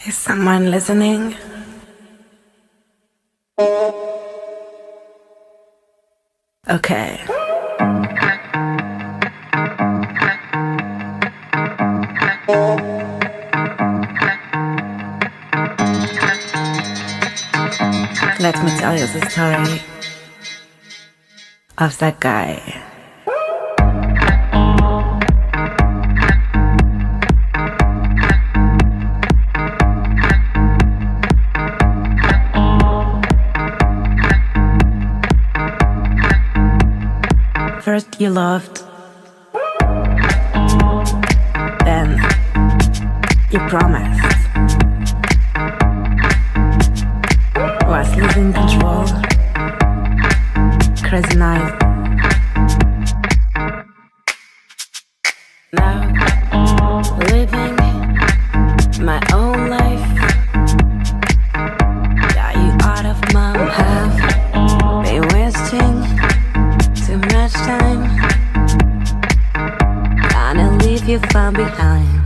Is someone listening? Okay. Let me tell you the story of that guy. First you loved, then you promised, was losing control, crazy night. Now living my own life, got you out of my have been wasting too much time, gonna leave you far behind.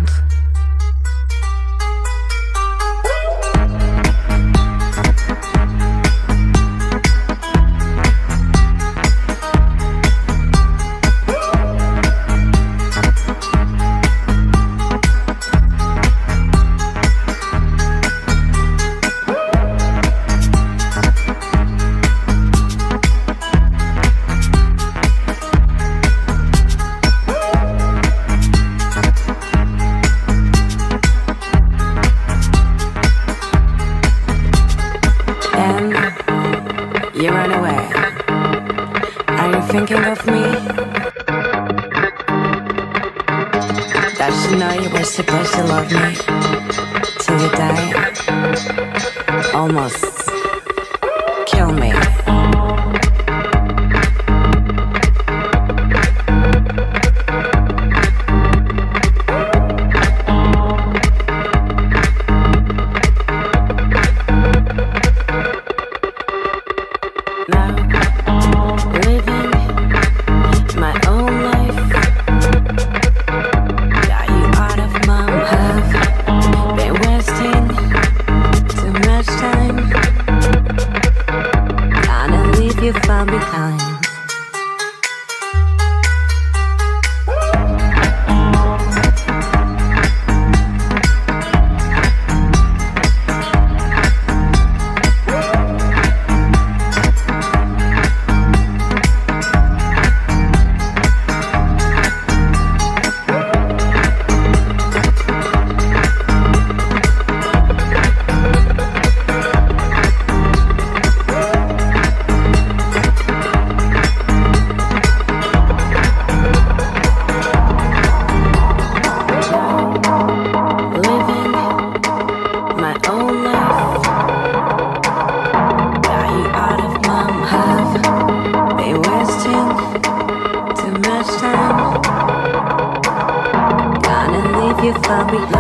You run away. Are you thinking of me? Does she know you were supposed to love me till you die? Almost kill me. You far behind. You far behind.